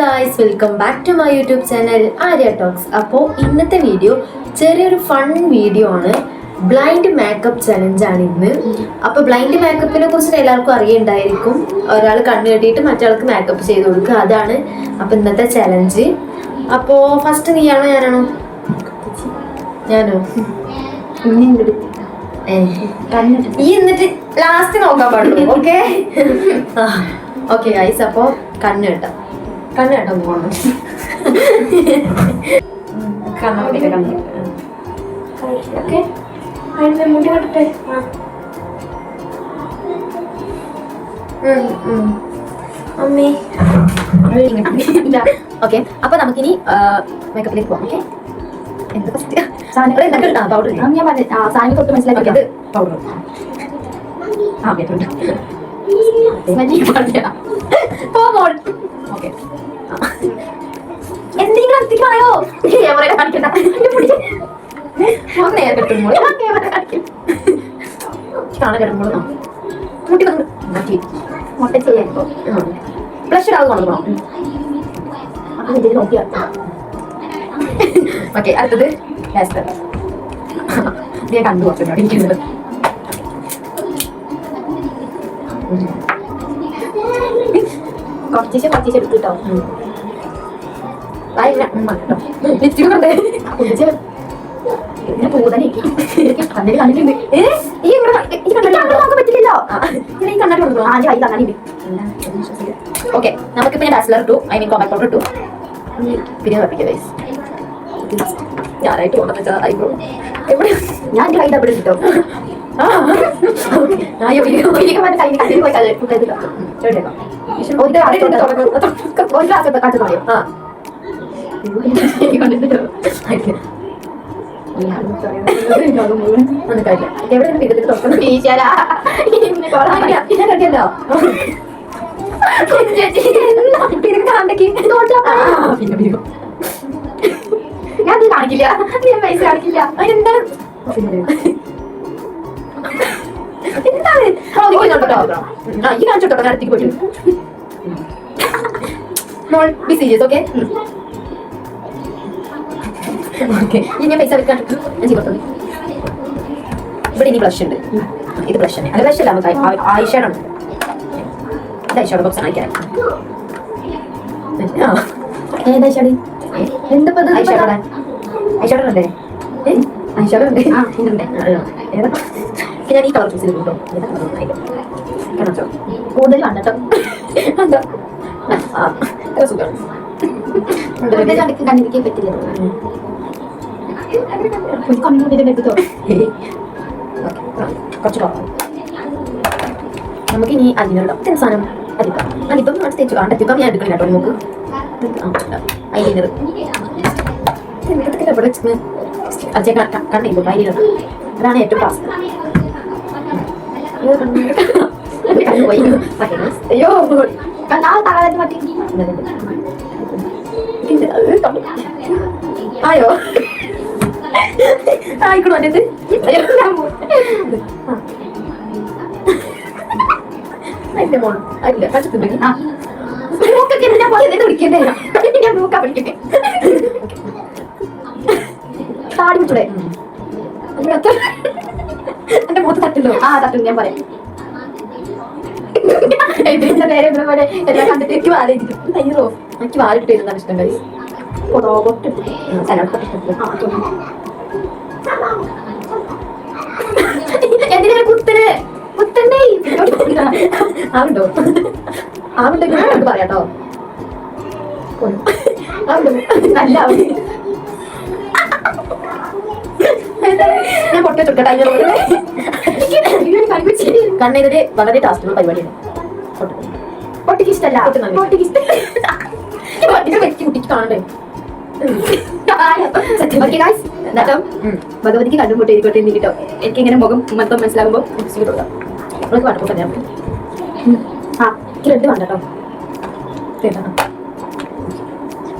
Guys, welcome back to my YouTube channel Arya talks. അപ്പോൾ ഇന്നത്തെ video ചെറിയൊരു ഫൺ വീഡിയോ ആണ്. ബ്ലൈൻഡ് മേക്കപ്പ് ചലഞ്ച് ആണ് ഇന്ന്. അപ്പോൾ ബ്ലൈൻഡ് മേക്കപ്പിനെ കുറിച്ച് എല്ലാവർക്കും അറിയുണ്ടായിരിക്കും. ഒരാൾ കണ്ണ് കെട്ടിയിട്ട് മറ്റൊരാൾക്ക് മേക്കപ്പ് ചെയ്ത് കൊടുക്കുക, അതാണ് അപ്പോൾ ഇന്നത്തെ ചലഞ്ച്. അപ്പോൾ ഫസ്റ്റ് നീയാണോ ഞാനാണോ? ഞാനോ? ഈ എന്നിട്ട് ലാസ്റ്റ് നോക്കാൻ പാടുള്ളൂ. ഓക്കെ ഓക്കെ ഗൈസ്, അപ്പോൾ കണ്ണ് കെട്ടാം പോകണം. ഓക്കെ, അപ്പൊ നമുക്കിനി മേക്കപ്പിലേക്ക് പോകാം. ഓക്കെ, പൗഡർ ഞാൻ സാധനം തൊട്ട് മനസ്സിലാക്കിയത് പൗഡർ. എന്തെങ്കിലും അടുത്തേക്കായോ ക്യാമറ കാണിക്കണ്ട. മുട്ട ചെയ്യാൻ ബ്ലഷ് ഇടാതെ കൊണ്ടുവന്നോ? നോക്കിയാ ഓക്കെ. അടുത്തത് ഞാൻ കണ്ടു കുറച്ചുണ്ട് കുറച്ച് എടുത്തിട്ടോ. ഓക്കെ, നമുക്കിപ്പോ ഞാൻ ബാച്ചിലർ ഇട്ടു, ഐ മീൻ കോമ്പാക്ട് പൗഡർ ഇട്ടു. പിന്നെ ഞാനായിട്ട് കൊണ്ടുവന്ന ഐബ്രോ ഞാൻ കൈ ഡബിൾ ഇട്ടോ. ഞാൻ കാണിക്കില്ല, ഞാൻ പൈസ കാണിക്കില്ല. എന്താണ് ഈ കാണിച്ചോട്ടോ, ഞാൻ അടുത്തേക്ക് പോയിട്ട്. ഇനി പൈസ വെക്കാൻ ഇവിടെ ഇനി ബ്ലഷ് ഉണ്ട്. ഇത് ബ്ലഷ് തന്നെ, അത് ബ്ലഷ് അല്ല, നമുക്ക് ഐഷാഡോ ഉണ്ട്. ഇത് ഐഷാഡോ ബോക്സ് ആണ്. ഏതാ ഐഷാഡ്? എന്തപ്പോ ഐഷാഡോ? ഐഷാഡോ ഉണ്ടേ? ഐഷാഡോ ഉണ്ട്. ഞാൻ ഈ കളർ ചൂസ് ചെയ്ത് കേട്ടോ. കൂടുതൽ കണ്ടോ സുഖമാണ്. കണ്ടിരിക്കാൻ പറ്റില്ല. കുറച്ച് നമുക്ക് ഇനി അതിനുള്ള സാധനം അതിപ്പം തേച്ചു കണ്ടെത്തിപ്പം ഞാൻ എടുക്കണം കേട്ടോ. നമുക്ക് ഐലൈനർ കണ്ണിപ്പോ ഐലൈനർ അതാണ് ഏറ്റവും ടാസ്ക്. അയ്യോ ആയോ ആയിക്കോളൂ. അതെ മോൾ അല്ല കച്ചിട്ടുണ്ട്. താടി വിട്ടൂടെ? എന്റെ മുഖത്ത് തട്ടുണ്ടോ? ആ തട്ടുണ്ട്, ഞാൻ പറയാം. കണ്ടിട്ട് എനിക്ക് വാലിരിക്കും. അയ്യോ, എനിക്ക് വാലിട്ട് ഇരുന്നാണ് ഇഷ്ടം. കഴി എന്തിനാ കുത്തന് കുത്തണ്ടേ? ആവുണ്ടോ? ആവുണ്ടെങ്കിൽ പറയാട്ടോ. നല്ല ഞാൻ പൊട്ട ചുട്ടട്ടെ. കണ്ണെതിരെ വളരെ ടാസ്കുള്ള പരിപാടിയാണ്. പൊട്ടിക്ക് ഇഷ്ടമല്ല, കുട്ടിക്ക് കാണണ്ടേ? ഭഗവതിക്ക് കണ്ടുമുട്ടിയിരിക്കട്ടെ എന്ന് കേട്ടോ. എനിക്കിങ്ങനെ മുഖം മൊത്തം മനസ്സിലാകുമ്പോൾ അവൾക്ക് പാട്ട് ഞാൻ റെഡ് വേണ്ട കേട്ടോ.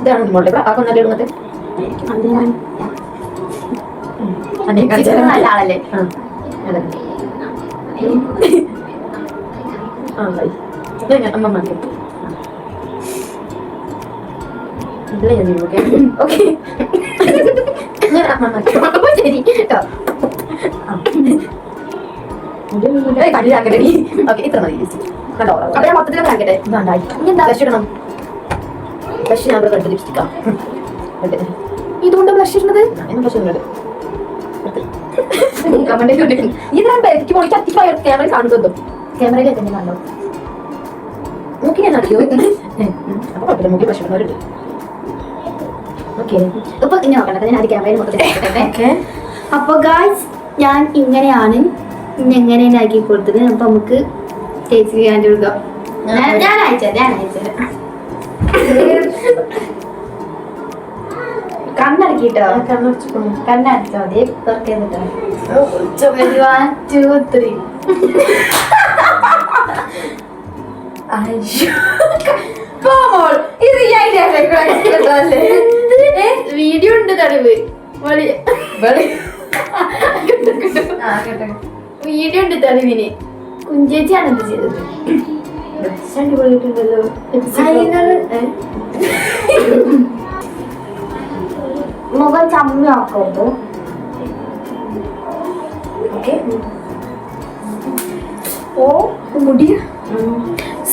ഇതാണ് മോളുടെ ആ കൊണ്ടല്ലേ ഇടുന്നത്. നല്ല ആളല്ലേ? അമ്മ ഇതിലെ ഞാൻ ചെയ്യും. ഓക്കെ ശരി കേട്ടോ. കടിയിലാക്കട്ടെ. ഓക്കെ ഇത്ര മതി. കണ്ടോ അപ്പൊ ഞാൻ മൊത്തത്തിലൊക്കെ ആക്കട്ടെ. ഇനി എന്താ ബ്ലഷ് ഇടണം? ബ്ലഷ് ഞാൻ ഇവിടെ കണ്ടു ലിപ്സ്റ്റിക്കാം. ഇതുകൊണ്ട് ബ്ലഷ് ഇടുന്നത് ബ്ലഷ് ഇടുന്നത് ക്യാമറ കാണുന്നതും ക്യാമറയിൽ തന്നെ കണ്ടോ നോക്കി ഞാൻ അറിയോ. അപ്പൊ കുഴപ്പമില്ല, മുക്കി ബ്ലഷ് ഇടുന്നവരുണ്ട്. ഓക്കെ ഇപ്പൊ ഇനി നോക്കണ്ട, ഞാൻ ആദ്യം ക്യാമറയിൽ മൊത്തത്തിൽ. അപ്പൊ ഗായ്സ് ഞാൻ ഇങ്ങനെയാണ് ഇനി എങ്ങനെയാണ് ആക്കി കൊടുത്തത്. അപ്പൊ നമുക്ക് ചേച്ചി ചെയ്യാൻ കൊടുക്കാം. ഞാൻ അയച്ചത് കണ്ണടക്കിട്ടോ. കണ്ണടച്ചോ മതി. തുറക്കുന്നിട്ടോ. 1 2 3. വീഡിയോ ഉണ്ട് തടവ്. വീഡിയോ ഉണ്ട് തടവിന്. കുഞ്ചേച്ചിയാണ് എന്ത് ചെയ്തത്? അടിപൊളിയിട്ടുണ്ടല്ലോ. മുഖം ചമ്മയാക്കരുത്.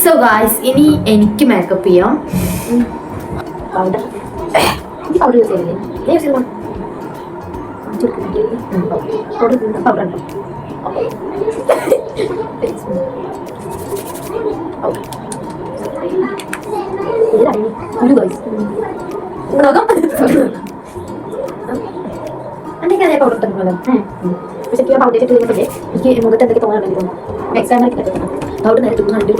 സോ ഗായ്സ് ഇനി എനിക്ക് മേക്കപ്പ് ചെയ്യാം. പൗഡർ യൂസ് ചെയ്യില്ലേ? എന്തൊക്കെയാ പൗഡർ ഇട്ടുണ്ടല്ലോ. പക്ഷെ പൗഡർ ഇട്ടില്ലേ എനിക്ക് മുഖത്ത് എന്തൊക്കെ തോന്നാറുണ്ട്. പൗഡർ നേരെ തൂങ്ങാണ്ട്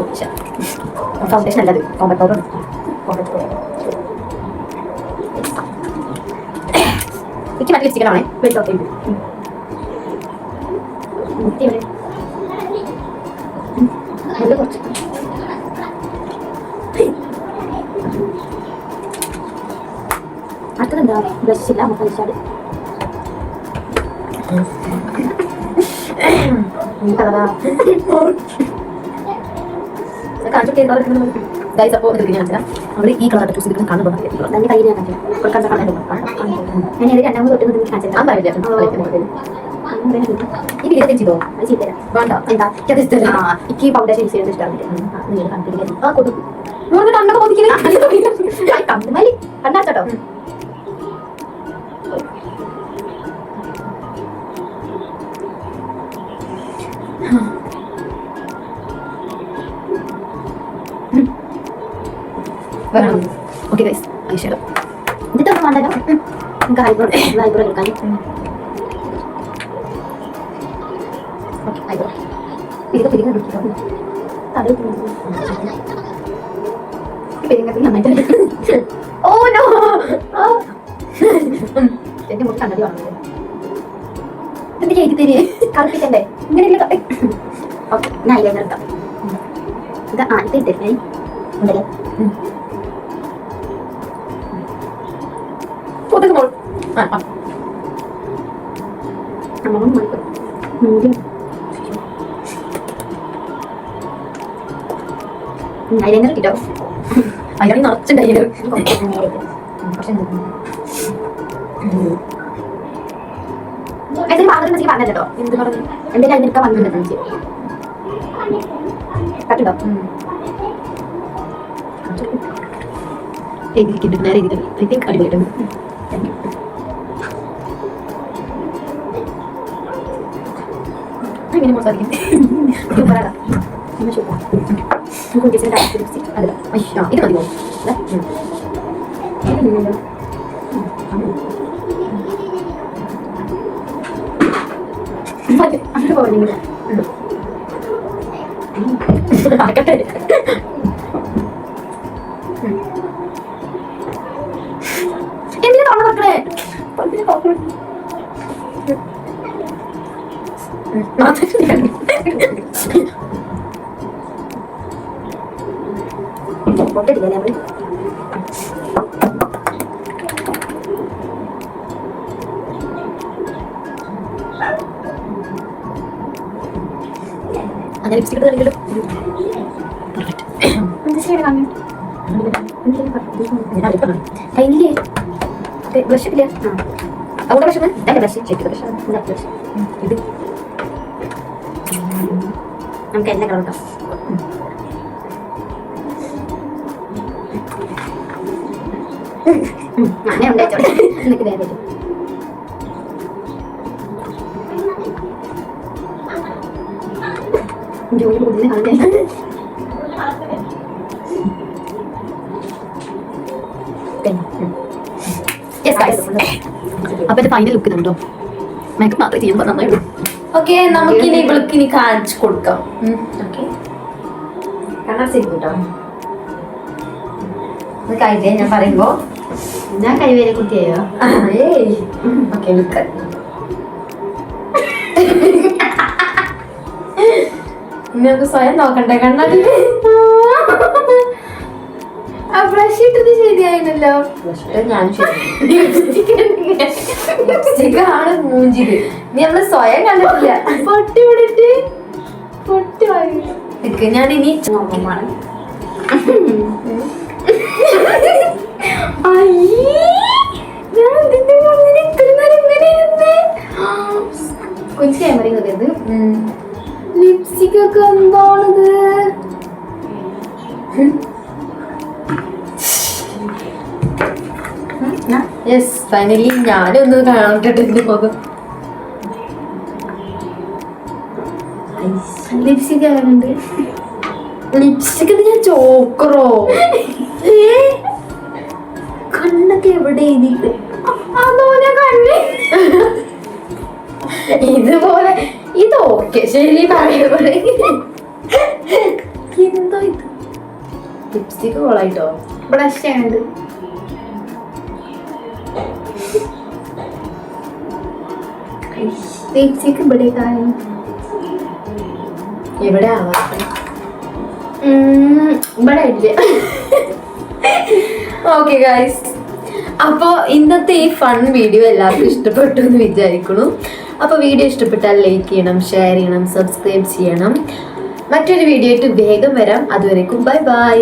ഫൗണ്ടേഷൻ അല്ലത് കോമ്പക്ട് പൗഡർ. എനിക്ക് മറ്റേ ലിപ്സ്റ്റിക്കാണേ. കുറച്ച് അടുത്തതെന്താ ബ്ലഷ് ഇല്ല. നമുക്ക് ലിപ്സ്റ്റിക് അവള് ഈ കളർ ചൂസ് ചെയ്തിട്ട് കാണുമ്പോൾ തന്നെ കയ്യിൽ ഞാൻ ഞാൻ രണ്ടാമത് തൊട്ട് ഈ വീഡിയോ ചെയ്തോ? അത് ചെയ്തരാ വേണ്ട. എന്താ എനിക്ക് ഫൗണ്ടേഷൻ യൂസ് ചെയ്യുന്നത് ഇഷ്ടമാണ്. ആ കൊടുക്കും കണ്ണൊക്കെ പൊതിക്കുന്നത് കണ്ണുമലി കണ്ണാച്ചോട്ടോ. ഓക്കെ ഗൈസ് ഐഷാഡോ ഇതിട്ടൊന്നും വേണ്ടല്ലോ. നമുക്ക് ഐബ്രോ എടുക്കാൻ. ഓക്കെ ഐബ്രോ ഇത് പിരിങ്ങ തല നന്നായിട്ട്. ഓ നോ എന്റെ മുഖം കണ്ടത് കാണുന്നത് എന്ത് ചെയ്ത് തരേ കളിപ്പിക്കണ്ടേ ഇങ്ങനെയുള്ള. ഓക്കെ ഞാൻ ഐലൈനർ എടുക്കാം. ഇത് ആദ്യത്തെ ഇട്ടേ ഉണ്ടല്ലേ. ഐലൈനർ കിട്ടോ? അതിനാണ് നിറച്ചുണ്ട് ഐലൈനർ. എന്തെങ്കിലും പറഞ്ഞിട്ടുണ്ടെങ്കിൽ പറഞ്ഞല്ലോ. എന്ത് പറഞ്ഞു എന്തെങ്കിലും അതിനൊക്കെ വന്നിട്ടുണ്ട് കട്ടുണ്ടോ? നേരെ രീതിയിൽ ഐ തിങ്ക് അടിപൊളിയായിട്ടുണ്ട്. അങ്ങനെ മോശമായിരിക്കും. ഇത് മതിയോ? അങ്ങനെ പോകണമെങ്കിൽ എന്തിനാ തോന്നണ മക്കളെ? പൊട്ടിട്ടില്ലേ നമ്മള്? അങ്ങനെ ലിപ്സ്റ്റിക് ഇടുകയാണെങ്കിലും എന്താ ചെയ്യണം? കയ്യില്ലേ ബ്രഷ് ഇല്ല അവിടെ ബ്രഷ് എൻ്റെ ബ്രഷ് ശരി ബ്രഷ് ഇത് നമുക്ക് എല്ലാം കളർ കിട്ടാം അങ്ങനെ ഉണ്ടായിച്ചോട്ടെ എന്നിട്ട് വേറെ ജോലി കൂടുതൽ കളഞ്ഞ അപ്പൊ എന്റെ ഫൈനൽ ലുക്ക് ഇതുണ്ടോ മേക്കപ്പ് മാത്രമേ ചെയ്യുമ്പോൾ നന്നായിട്ട് ഓക്കെ നമുക്കിനി ഇവൾക്ക് ഇനി കാണിച്ചു കൊടുക്കാം ഓക്കെ കാണാൻ ശരി കേട്ടോ കൈവേ ഞാൻ പറയുമ്പോ ഞാൻ കൈവേരെ കുട്ടിയായോ ഓക്കെ ലുക്ക് നിങ്ങൾക്ക് സ്വയം നോക്കണ്ടേ കണ്ണാടി ആ ബ്രഷ് ഇട്ടത് ശരിയായില്ലല്ലോ ഞാനും ശരിയാണ് മൂഞ്ചില് നീ നമ്മള് സ്വയം കണ്ടിട്ടില്ല പൊട്ടി വിടിട്ട് പൊട്ടി വാങ്ങി ഞാൻ ഇനി നോക്കുമാണ് കൊച്ചു ക്യാമറ കയറിയത് ലിപ്സ്റ്റിക് ഒക്കെ എന്താണിത് യെസ് ഫൈനലി ഞാനൊന്ന് കാണട്ടിട്ട് പോകും ലിപ്സ്റ്റിക് ആകുന്നുണ്ട് ലിപ്സ്റ്റിക് ഞാൻ ചോക്കറോ കണ്ണൊക്കെ എവിടെ എഴുതിയിട്ട് ഇതുപോലെ ഇതൊക്കെ ശരി പറയുന്നത് എന്തോ ഇത് ലിപ്സ്റ്റിക് കോളായിട്ടോ ബ്ലഷ് ഉണ്ട് ലിപ്സ്റ്റിക് ഇവിടെ കാണും എവിടെ ആവാത്ത ഇവിടെ ഇല്ല ഓക്കെ ഗൈസ് അപ്പോൾ ഇന്നത്തെ ഈ ഫൺ വീഡിയോ എല്ലാവർക്കും ഇഷ്ടപ്പെട്ടു എന്ന് വിചാരിക്കുന്നു. അപ്പോൾ വീഡിയോ ഇഷ്ടപ്പെട്ടാൽ ലൈക്ക് ചെയ്യണം, ഷെയർ ചെയ്യണം, സബ്സ്ക്രൈബ് ചെയ്യണം. മറ്റൊരു വീഡിയോ ആയിട്ട് വേഗം വരാം. അതുവരേക്കും ബൈ ബൈ.